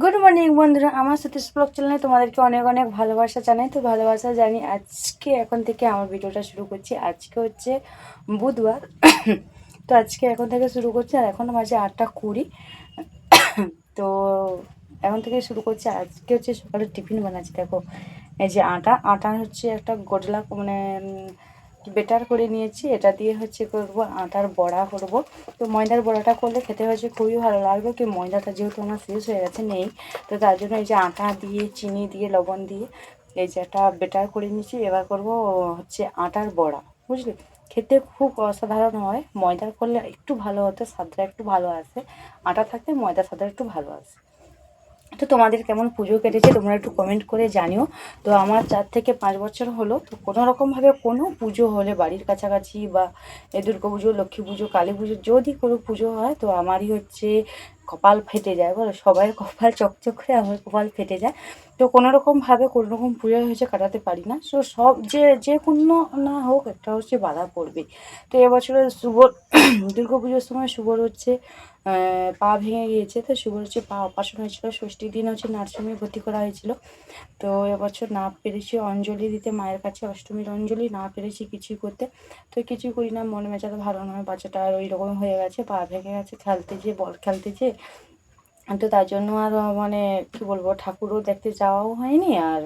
Good morning বন্ধুরা, আমার Satish blog চ্যানেলে তোমাদেরকে অনেক অনেক ভালোবাসা জানাই। তো ভালোবাসা জানি আজকে এখন থেকে আমার ভিডিওটা শুরু করছি। আজকে হচ্ছে বুধবার। তো আজকে এখন থেকে শুরু করছি, আর এখন বাজে 8:20। তো এখন থেকে শুরু করছি। আজকে হচ্ছে সকালে টিফিন বানাচ্ছি। দেখো, এই যে আটা আটা হচ্ছে একটা গোডলা মানে বেটার করে নিয়েছি। এটা দিয়ে হচ্ছে করব আটার বড়া করব। তো ময়দার বড়াটা করলে খেতে হচ্ছে খুবই ভালো লাগবে। কি ময়দাটা যেহেতু আমার শেষ হয়ে গেছে, নেই, তো তার জন্য এই যে আটা দিয়ে চিনি দিয়ে লবণ দিয়ে এই যে একটা বেটার করে নিয়েছি। এবার করব হচ্ছে আটার বড়া, বুঝলি। খেতে খুব অসাধারণ হয়। ময়দার করলে একটু ভালো হতো, স্বাদটা একটু ভালো আসে। আটা থাকতে ময়দার স্বাদটা একটু ভালো আসে। তো তোমাদের কেমন পুজো কেটেছে তোমরা একটু কমেন্ট করে জানিও। তো আমার 4 থেকে 5 বছর হলো, তো কোনো রকমভাবে কোনো পুজো হলে বাড়ির কাছাকাছি বা এই দুর্গা পুজো, লক্ষ্মী পুজো, কালী পুজো যদি কোনো পুজো হয়, তো আমারই হচ্ছে কপাল ফেটে যায়। বলো, সবাই কপাল চকচক করে, আমার কপাল ফেটে যায়। তো কোনো রকমভাবে কোনো রকম পুজো হয়েছে কাটাতে পারি না। সো সব যে কোনো না হোক, একটা হচ্ছে বাধা পড়বে। তো এবছরে শুভর দুর্গা পুজোর সময় শুভর হচ্ছে পা ভেঙে গিয়েছে। তো শুভর হচ্ছে পা অপারেশন হয়েছিল, ষষ্ঠীর দিন হচ্ছে নার্সিংহোমে ভর্তি করা হয়েছিল। তো এবছর না পেরেছি অঞ্জলি দিতে মায়ের কাছে, অষ্টমীর অঞ্জলি না পেরেছি কিছুই করতে। তো কিছুই করি না, মন মেজাজ ভালো নয়, বাচ্চাটা আর ওই রকম হয়ে গেছে, পা ভেঙে গেছে খেলতে যেয়ে, বল খেলতে যেয়ে। তো তার জন্য আর মানে কী বলবো, ঠাকুরও দেখতে যাওয়াও হয়নি, আর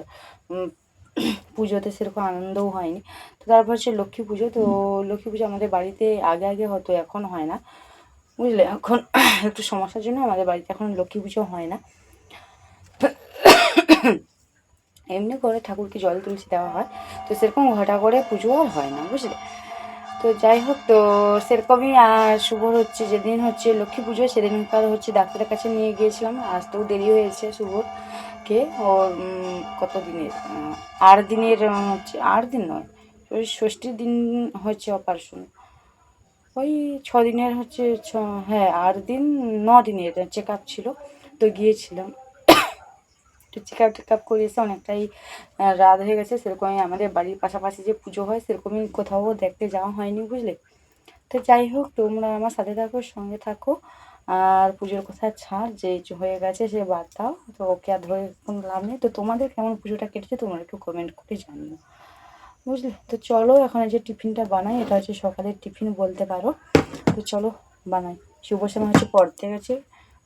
পুজোতে সেরকম আনন্দও হয়নি। তো তারপর হচ্ছে লক্ষ্মী পুজো। তো লক্ষ্মী পুজো আমাদের বাড়িতে আগে আগে হতো, এখন হয় না, বুঝলে। এখন একটু সমস্যার জন্য আমাদের বাড়িতে এখন লক্ষ্মী পুজো হয় না। এমনি করে ঠাকুরকে জল তুলসী দেওয়া হয়, তো সেরকম ঘটা করে পুজো আর হয় না, বুঝলে। তো যাই হোক, তো সেরকমই আর শুভর হচ্ছে যেদিন হচ্ছে লক্ষ্মী পুজো, সেদিনকার হচ্ছে ডাক্তারের কাছে নিয়ে গিয়েছিলাম। আসতেও দেরি হয়েছে শুভরকে। ওর কত দিনের 8 দিনের হচ্ছে, 8 দিন নয়, ওই ষষ্ঠীর দিন হচ্ছে অপারেশন। ওই 6 দিনের হচ্ছে হ্যাঁ 8 দিন 9 দিনের চেক আপ ছিল। তো গিয়েছিলাম, তো চেক আপ করে এসে অনেকটাই রাত হয়ে গেছে। সেরকমই আমাদের বাড়ির পাশাপাশি যে পুজো হয়, সেরকমই কোথাও দেখতে যাওয়া হয়নি, বুঝলে। তো যাই হোক, তোমরা আমার সাথে থাকো, সঙ্গে থাকো। আর পুজোর কথা ছাড়, যে হয়ে গেছে সে বাদ দাও। তো ওকে আর ধরে কোনো লাভ নেই। তো তোমাদের কেমন পুজোটা কেটেছে তোমরা একটু কমেন্ট করে জানিও, বুঝলে। তো চলো এখন এই যে টিফিনটা বানাই, এটা হচ্ছে সকালের টিফিন বলতে পারো। তো চলো বানাই। শুভ সময় হচ্ছে পড়তে গেছে,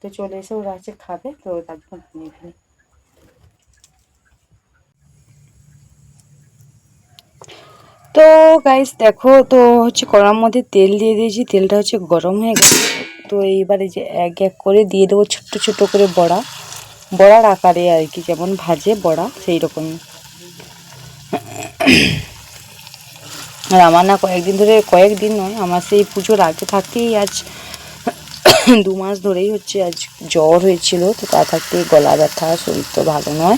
তো চলে এসে ওরা হচ্ছে খাবে, তো তার জন্য বানিয়ে ফেলি। তো গাইস দেখো, তো হচ্ছে কড়ার মধ্যে তেল দিয়ে দিয়েছি, তেলটা হচ্ছে গরম হয়ে গেছে। তো এইবারে যে এক এক করে দিয়ে দেবো ছোট্ট ছোট্ট করে বড়া, বড়ার আকারে আর কি, যেমন ভাজে বড়া সেই রকমই। আর আমার না কয়েকদিন নয়, আমার সেই পুজোর আগে থাকতেই আজ 2 মাস ধরেই হচ্ছে আজ জ্বর হয়েছিল। তো তা থাকতে গলা ব্যথা, শরীর তো ভালো নয়,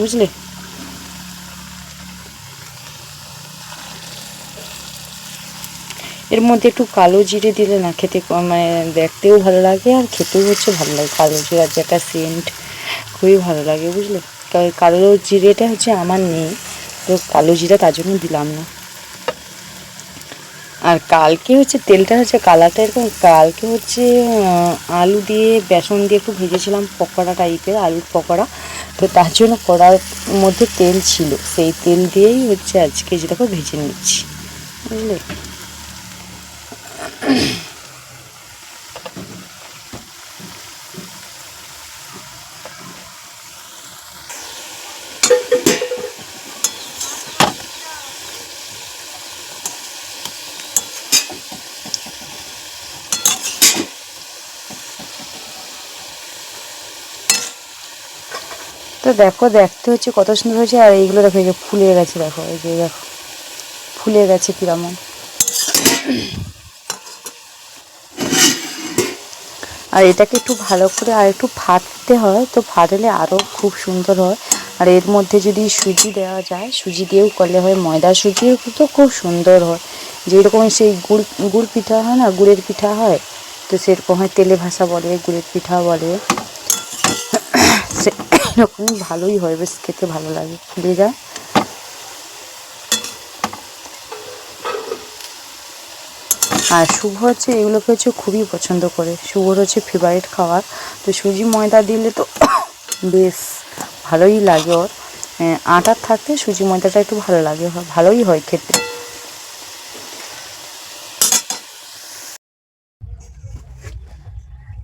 বুঝলে। এর মধ্যে একটু কালো জিরে দিলে না খেতে মানে দেখতেও ভালো লাগে, আর খেতেও হচ্ছে ভালো লাগে। কালো জিরার যে একটা সেন্ট, খুবই ভালো লাগে, বুঝলে। কালো জিরেটা হচ্ছে আমার নেই, তো কালো জিরা তার জন্য দিলাম না। আর কালকে হচ্ছে তেলটা হচ্ছে কালারটা এরকম, কালকে হচ্ছে আলু দিয়ে বেসন দিয়ে একটু ভেজেছিলাম, পকোড়া টাইপের আলুর পকোড়া। তো তার জন্য কড়ার মধ্যে তেল ছিল, সেই তেল দিয়েই হচ্ছে আজকে যেটাকে ভেজে নিচ্ছি, বুঝলে। তো দেখো, দেখতে হচ্ছে কত সুন্দর হয়েছে। আর এইগুলো দেখো, এই যে ফুলে গেছে, দেখো এই যে দেখো ফুলে গেছে কিরমন। আর এটাকে একটু ভালো করে আর একটু ফাটতে হয়, তো ফাটলে আরও খুব সুন্দর হয়। আর এর মধ্যে যদি সুজি দেওয়া যায়, সুজি দিয়েও করলে হয়, ময়দা সুজিও কিন্তু খুব সুন্দর হয়। যেরকম সেই গুড় পিঠা হয় না, গুড়ের পিঠা হয়, তো সেরকম হয়। তেলে ভাসা বলে, গুড়ের পিঠা বলে, সেরকম ভালোই হয়, বেশ খেতে ভালো লাগে, ফুলে যায়। আর শুভ হচ্ছে এগুলোকে হচ্ছে খুবই পছন্দ করে, শুভর হচ্ছে ফেভারিট খাবার। তো সুজি ময়দা দিলে তো বেশ ভালোই লাগে ওর, আটার থাকতে সুজি ময়দাটা একটু ভালো লাগে, ভালোই হয় খেতে।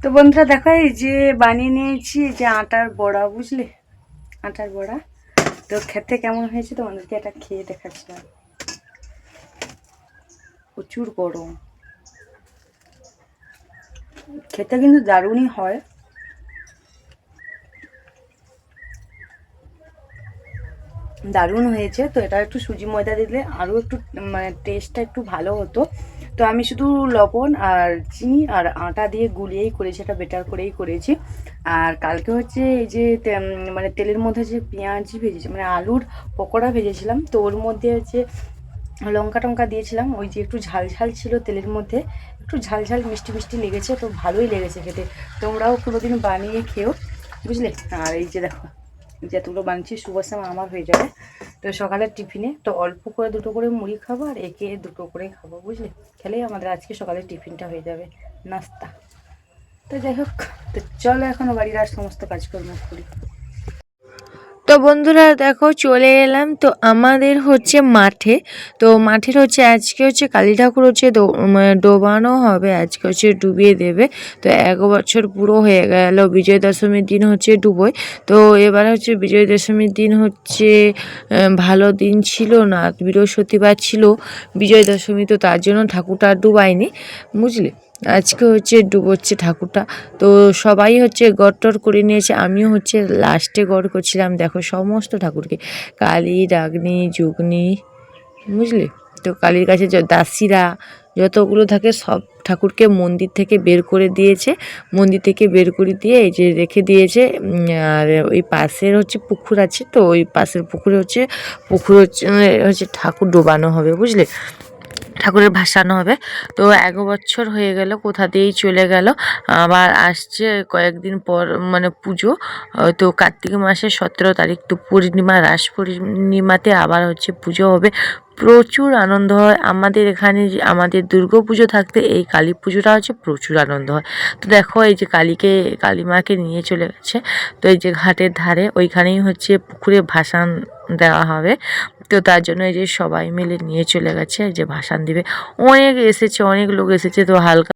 তো বন্ধুরা দেখো এই যে বানিয়ে নিয়েছি যে আটার বড়া, বুঝলে, আটার বড়া। তো খেতে কেমন হয়েছে তোমাদেরকে এটা খেয়ে দেখাচ্ছিলাম। প্রচুর গরম, খেতে কিন্তু দারুণই হয়। দারুণ হয়েছে। তো এটা একটু সুজি ময়দা দিলে আরও একটু মানে টেস্টটা একটু ভালো হতো। তো আমি শুধু লবণ আর চিনি আর আটা দিয়ে গুলিয়েই করেছি, এটা বেটার করেই করেছি। আর কালকে হচ্ছে এই যে মানে তেলের মধ্যে যে পেঁয়াজ ভেজেছি, মানে আলুর পকোড়া ভেজেছিলাম, তো ওর মধ্যে হচ্ছে লঙ্কা টঙ্কা দিয়েছিলাম, ওই যে একটু ঝাল ঝাল ছিল তেলের মধ্যে, একটু ঝাল ঝাল মিষ্টি মিষ্টি লেগেছে, তো ভালোই লেগেছে খেতে। তোমরাও কোনোদিন বানিয়ে খেও, বুঝলে। আর এই যে দেখো যতগুলো বানিয়েছি শুভর সময় আমার হয়ে যাবে। তো সকালের টিফিনে তো অল্প করে দুটো করে মুড়ি খাবো, আর একে দুটো করে খাবো, বুঝলে। খেলেই আমাদের আজকে সকালের টিফিনটা হয়ে যাবে, নাস্তা। তো যাই হোক, তো চলো এখনও বাড়ির আর সমস্ত কাজকর্ম করি। তো বন্ধুরা দেখো চলে এলাম তো আমাদের হচ্ছে মাঠে। তো মাঠের হচ্ছে আজকে হচ্ছে কালী ঠাকুর হচ্ছে ডোবানো হবে, আজকে হচ্ছে ডুবিয়ে দেবে। তো 1 বছর পুরো হয়ে গেল, বিজয় দশমীর দিন হচ্ছে ডুবোয়। তো এবার হচ্ছে বিজয় দশমীর দিন হচ্ছে ভালো দিন ছিল না, বৃহস্পতিবার ছিল বিজয় দশমী, তো তার জন্য ঠাকুরটা ডুবায়নি, বুঝলে। আজকে হচ্ছে ডুবোচ্ছে ঠাকুরটা। তো সবাই হচ্ছে গড় করে নিয়েছে, আমিও হচ্ছে লাস্টে গড় করছিলাম। দেখো সমস্ত ঠাকুরকে, কালী, ডাগনি, যুগনি, বুঝলে। তো কালীর কাছে দাসীরা যতগুলো থাকে সব ঠাকুরকে মন্দির থেকে বের করে দিয়েছে, মন্দির থেকে বের করে দিয়ে এই যে রেখে দিয়েছে। আর ওই পাশের হচ্ছে পুকুর আছে, তো ওই পাশের পুকুরে হচ্ছে হচ্ছে ঠাকুর ডোবানো হবে, বুঝলে, ঠাকুরের ভাসানো হবে। তো 1 বছর হয়ে গেল, কোথা দিয়েই চলে গেল। আবার আসছে কয়েকদিন পর মানে পুজো। তো কার্তিক মাসের 17 তারিখ, তো পূর্ণিমা, রাস পূর্ণিমাতে আবার হচ্ছে পুজো হবে। প্রচুর আনন্দ হয় আমাদের এখানে। আমাদের দুর্গা পুজো থাকতে এই কালী পুজোটা হচ্ছে প্রচুর আনন্দ হয়। তো দেখো এই যে কালী মাকে নিয়ে চলে গেছে। তো এই যে ঘাটের ধারে ওইখানেই হচ্ছে পুকুরে ভাসান দেওয়া হবে। তো তার জন্য এই যে সবাই মিলে নিয়ে চলে গেছে, যে ভাসান দিবে। অনেক এসেছে, অনেক লোক এসেছে, তো হালকা